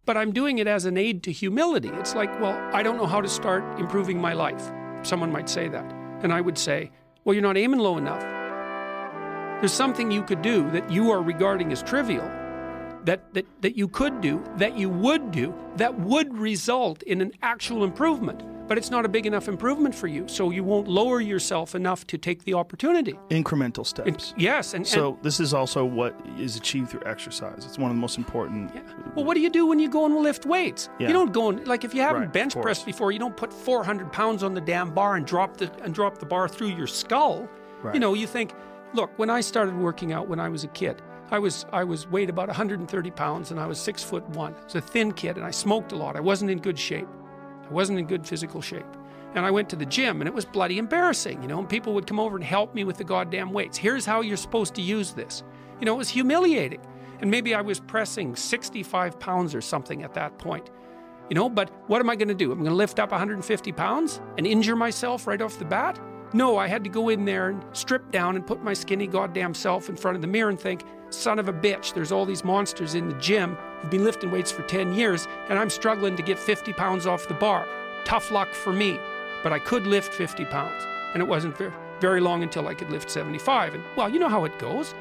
but I'm doing it as an aid to humility. It's like, well, I don't know how to start improving my life. Someone might say that. And I would say, well, you're not aiming low enough. There's something you could do that you are regarding as trivial, that you could do, that you would do, that would result in an actual improvement. But it's not a big enough improvement for you, so you won't lower yourself enough to take the opportunity. Incremental steps. Yes. So this is also what is achieved through exercise. It's one of the most important. Yeah. Well, what do you do when you go and lift weights? Yeah. You don't go and, like, if you haven't Right, bench of course. pressed before, you don't put 400 pounds on the damn bar and drop the bar through your skull. Right. You know, you think, look, when I started working out when I was a kid, I was weighed about 130 pounds and I was 6'1". I was a thin kid and I smoked a lot. I wasn't in good shape. I wasn't in good physical shape. And I went to the gym and it was bloody embarrassing, you know, and people would come over and help me with the goddamn weights. Here's how you're supposed to use this. You know, it was humiliating. And maybe I was pressing 65 pounds or something at that point. You know, but what am I going to do? I'm going to lift up 150 pounds and injure myself right off the bat? No, I had to go in there and strip down and put my skinny goddamn self in front of the mirror and think, son of a bitch, there's all these monsters in the gym who've been lifting weights for 10 years and I'm struggling to get 50 pounds off the bar. Tough luck for me. But I could lift 50 pounds. And it wasn't very long until I could lift 75. And, well, you know how it goes.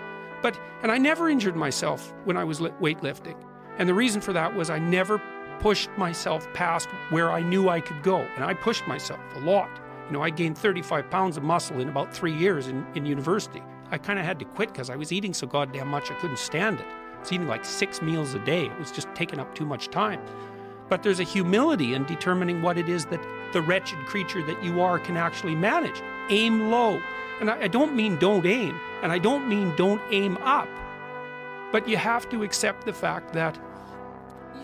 And I never injured myself when I was weightlifting. And the reason for that was I never pushed myself past where I knew I could go. And I pushed myself a lot. You know, I gained 35 pounds of muscle in about 3 years in university. I kind of had to quit because I was eating so goddamn much I couldn't stand it. I was eating like 6 meals a day. It was just taking up too much time. But there's a humility in determining what it is that the wretched creature that you are can actually manage. Aim low. And I don't mean don't aim, and I don't mean don't aim up. But you have to accept the fact that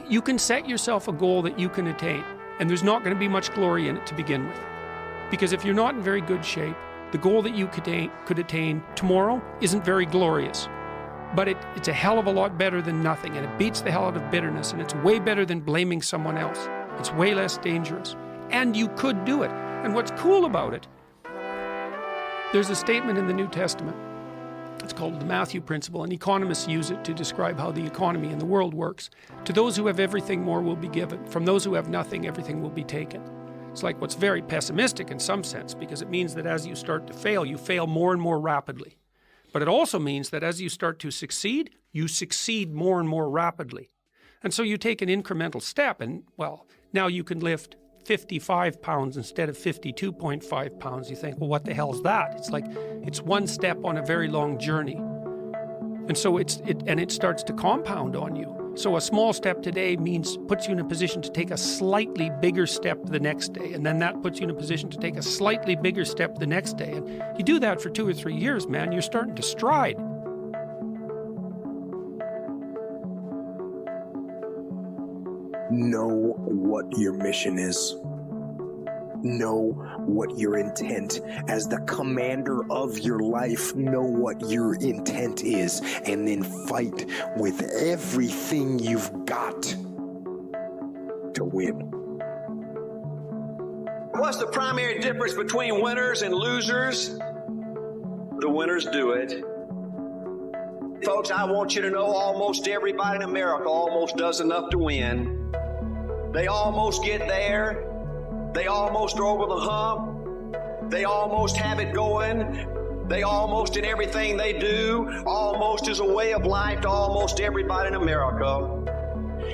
you can set yourself a goal that you can attain, and there's not going to be much glory in it to begin with. Because if you're not in very good shape, the goal that you could attain tomorrow isn't very glorious. But it's a hell of a lot better than nothing, and it beats the hell out of bitterness, and it's way better than blaming someone else. It's way less dangerous. And you could do it. And what's cool about it, there's a statement in the New Testament. It's called the Matthew Principle, and economists use it to describe how the economy in the world works. To those who have everything, more will be given. From those who have nothing, everything will be taken. It's like what's very pessimistic in some sense, because it means that as you start to fail, you fail more and more rapidly. But it also means that as you start to succeed, you succeed more and more rapidly. And so you take an incremental step and, well, now you can lift 55 pounds instead of 52.5 pounds. You think, well, what the hell is that? It's like, it's one step on a very long journey. And so it starts to compound on you. So a small step today puts you in a position to take a slightly bigger step the next day. And then that puts you in a position to take a slightly bigger step the next day. And you do that for 2 or 3 years, man, you're starting to stride. Know what your mission is. Know what your intent as the commander of your life. Know what your intent is, and then fight with everything you've got to win. What's the primary difference between winners and losers? The winners do it. Folks, I want you to know almost everybody in America almost does enough to win. They almost get there. They almost are over the hump. They almost have it going. They almost, in everything they do, almost is a way of life to almost everybody in America.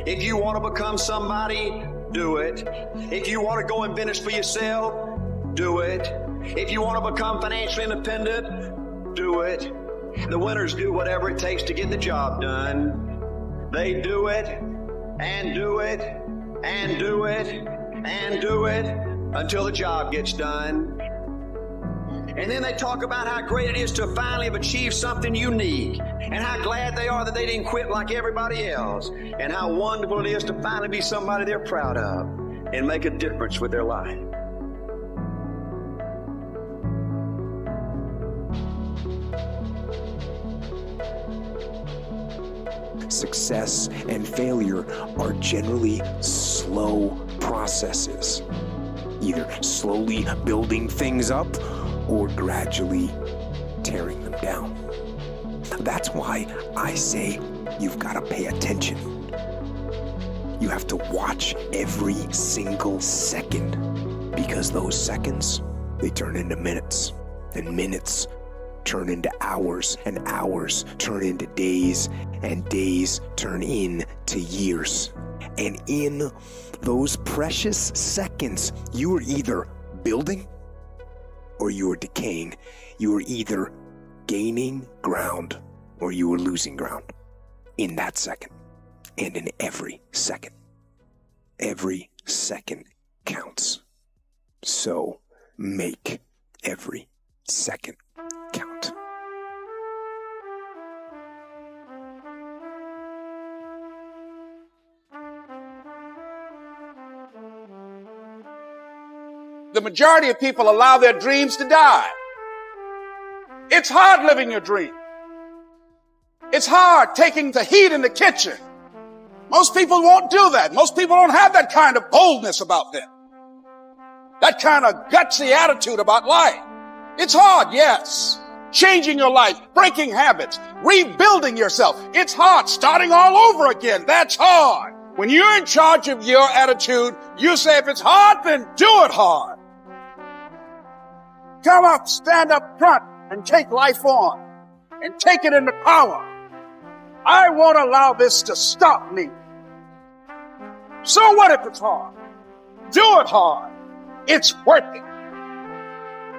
If you want to become somebody, do it. If you want to go in business for yourself, do it. If you want to become financially independent, do it. The winners do whatever it takes to get the job done. They do it, and do it, and do it, and do it until the job gets done. And then they talk about how great it is to finally have achieved something unique, and how glad they are that they didn't quit like everybody else, and how wonderful it is to finally be somebody they're proud of and make a difference with their life. Success and failure are generally slow processes, either slowly building things up or gradually tearing them down. That's why I say you've got to pay attention. You have to watch every single second, because those seconds, they turn into minutes, and minutes turn into hours, and hours turn into days, and days turn into years. And in those precious seconds, you are either building or you are decaying. You are either gaining ground or you are losing ground in that second, and in every second. Every second counts. So make every second count. The majority of people allow their dreams to die. It's hard living your dream. It's hard taking the heat in the kitchen. Most people won't do that. Most people don't have that kind of boldness about them. That kind of gutsy attitude about life. It's hard, yes. Changing your life, breaking habits, rebuilding yourself. It's hard. Starting all over again. That's hard. When you're in charge of your attitude, you say, if it's hard, then do it hard. Come up, stand up front, and take life on. And take it into power. I won't allow this to stop me. So what if it's hard? Do it hard. It's worth it.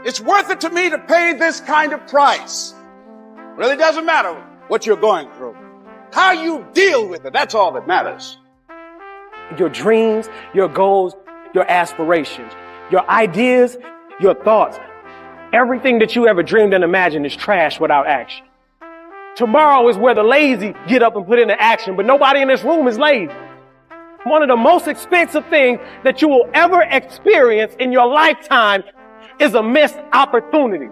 It's worth it to me to pay this kind of price. Really doesn't matter what you're going through. How you deal with it, that's all that matters. Your dreams, your goals, your aspirations, your ideas, your thoughts. Everything that you ever dreamed and imagined is trash without action. Tomorrow is where the lazy get up and put into action, but nobody in this room is lazy. One of the most expensive things that you will ever experience in your lifetime is a missed opportunity.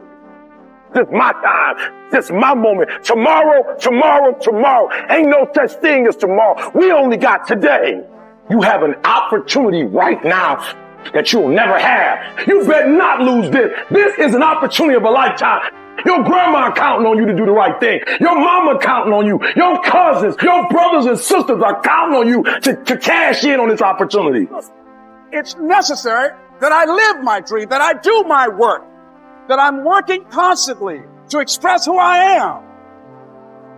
This is my time. This is my moment. Tomorrow, tomorrow, tomorrow. Ain't no such thing as tomorrow. We only got today. You have an opportunity right now that you'll never have. You better not lose this. This is an opportunity of a lifetime. Your grandma counting on you to do the right thing. Your mama counting on you. Your cousins, your brothers and sisters are counting on you to cash in on this opportunity. It's necessary that I live my dream, that I do my work, that I'm working constantly to express who I am.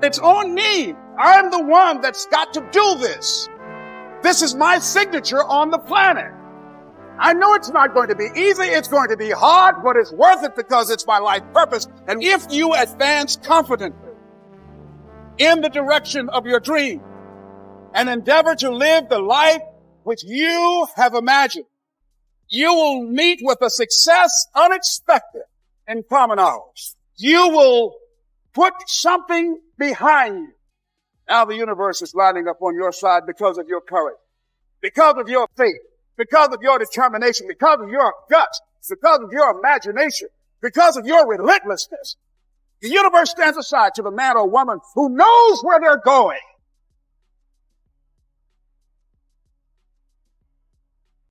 It's on me. I'm the one that's got to do this. This is my signature on the planet. I know it's not going to be easy. It's going to be hard, but it's worth it because it's my life purpose. And if you advance confidently in the direction of your dream and endeavor to live the life which you have imagined, you will meet with a success unexpected in common hours. You will put something behind you. Now the universe is lining up on your side because of your courage, because of your faith, because of your determination, because of your guts, because of your imagination, because of your relentlessness. The universe stands aside to the man or woman who knows where they're going